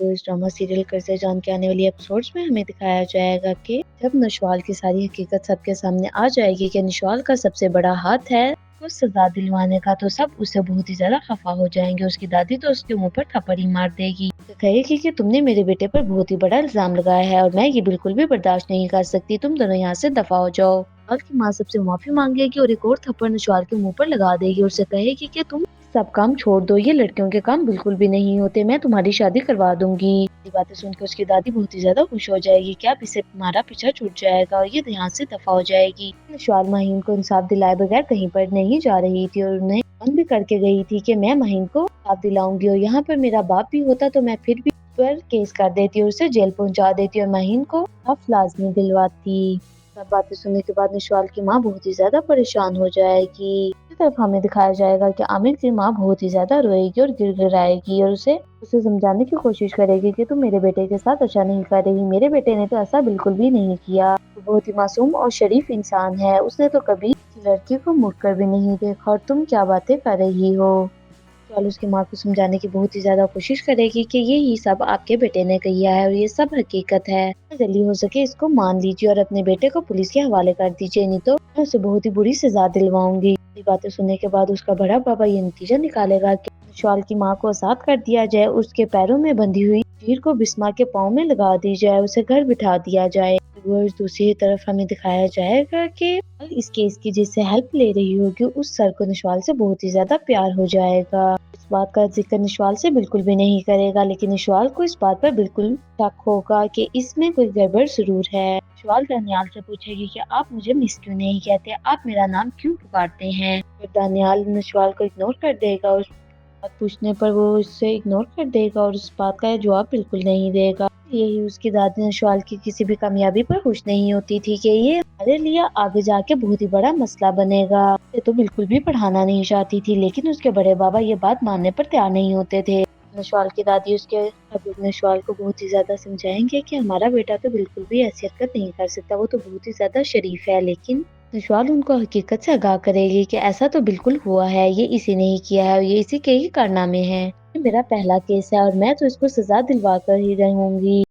तो इस drama serial करते जान के आने वाली एपिसोड्स में हमें दिखाया जाएगा कि जब नशवाल की सारी हकीकत सबके सामने आ जाएगी कि नशवाल का सबसे बड़ा हाथ है को सजा दिलवाने का, तो सब उससे बहुत ही ज्यादा खफा हो जाएंगे। उसकी दादी तो उसके मुंह पर थप्पड़ ही मार देगी, तो कहेगी कि तुमने मेरे बेटे पर बहुत ही बड़ा इल्जाम लगाया है और मैं ये बिल्कुल भी बर्दाश्त नहीं कर सकती, तुम दोनों यहाँ से दफा हो जाओ। नशवाल की माँ सबसे माफी मांगेगी और एक और थप्पड़ नशवाल के मुंह पर लगा देगी और उसे कहेगी कि तुम सब काम छोड़ दो, ये लड़कियों के काम बिल्कुल भी नहीं होते, मैं तुम्हारी शादी करवा दूंगी। ये बातें सुनकर उसकी दादी बहुत ही ज्यादा खुश हो जाएगी कि अब इसे तुम्हारा पीछा छूट जाएगा और ये यहाँ से दफा हो जाएगी। नशवाल माहीन को इंसाफ दिलाए बगैर कहीं पर नहीं जा रही थी और उन्हें मन भी करके गई थी कि मैं माहीन को इंसाफ दिलाऊंगी और यहाँ पर मेरा बाप भी होता तो मैं फिर भी पर केस कर देती और उसे जेल पहुंचा देती और माहीन को इंसाफ लाजमी दिलवाती। सब बातें सुनने के बाद नशवाल की माँ बहुत ही ज्यादा परेशान हो जाएगी। इसी तरफ हमें दिखाया जाएगा कि आमिर की माँ बहुत ही ज्यादा रोएगी और गिड़गिड़ाएगी और उसे समझाने की कोशिश करेगी कि तुम मेरे बेटे के साथ अच्छा नहीं कर रही, मेरे बेटे ने तो ऐसा बिल्कुल भी नहीं किया, वो बहुत ही मासूम और शरीफ इंसान है, उसने तो कभी लड़की को मुड़कर भी नहीं देखा और तुम क्या बातें कर रही हो। नशवाल उसकी माँ को समझाने की बहुत ही ज्यादा कोशिश करेगी कि ये सब आपके बेटे ने किया है और ये सब हकीकत है, जल्दी हो सके इसको मान लीजिए और अपने बेटे को पुलिस के हवाले कर दीजिए, नहीं तो मैं उसे बहुत ही बुरी सजा दिलवाऊंगी। ये बातें सुनने के बाद उसका बड़ा पापा ये नतीजा निकालेगा कि नशवाल की माँ को आजाद कर दिया जाए, उसके पैरों में बंधी हुई जंजीर को बिस्मा के पाँव में लगा दी जाए, उसे घर बिठा दिया जाए। दूसरी तरफ हमें दिखाया जाएगा कि इस केस की जिससे हेल्प ले रही होगी उस सर को नशवाल से बहुत ही ज्यादा प्यार हो जाएगा। इस बात का जिक्र नशवाल से बिल्कुल भी नहीं करेगा, लेकिन नशवाल को इस बात पर बिल्कुल शक होगा कि इसमें कोई गड़बड़ जरूर है। नशवाल दानियाल से पूछेगी कि आप मुझे मिस क्यों नहीं कहते, आप मेरा नाम क्यों पुकारते हैं। दानियाल नशवाल को इग्नोर कर देगा और बात पूछने पर वो उससे इग्नोर कर देगा और उस बात का जवाब बिल्कुल नहीं देगा। यही उसकी दादी नशवाल की किसी भी कामयाबी पर खुश नहीं होती थी कि ये हमारे लिए आगे जाके बहुत ही बड़ा मसला बनेगा। ये तो बिल्कुल भी पढ़ाना नहीं चाहती थी, लेकिन उसके बड़े बाबा ये बात मानने पर तैयार नहीं होते थे। नशवाल की दादी उसके नशवाल को बहुत ही ज्यादा समझाएंगे कि हमारा बेटा तो बिल्कुल भी ऐसी हरकत नहीं कर सकता, वो तो बहुत ही ज्यादा शरीफ है, लेकिन नशवाल उनको हकीकत से आगाह करेगी कि ऐसा तो बिल्कुल हुआ है, ये इसी ने ही किया है और ये इसी के ही कारनामे हैं, ये मेरा पहला केस है और मैं तो इसको सजा दिलवा कर ही रहूंगी।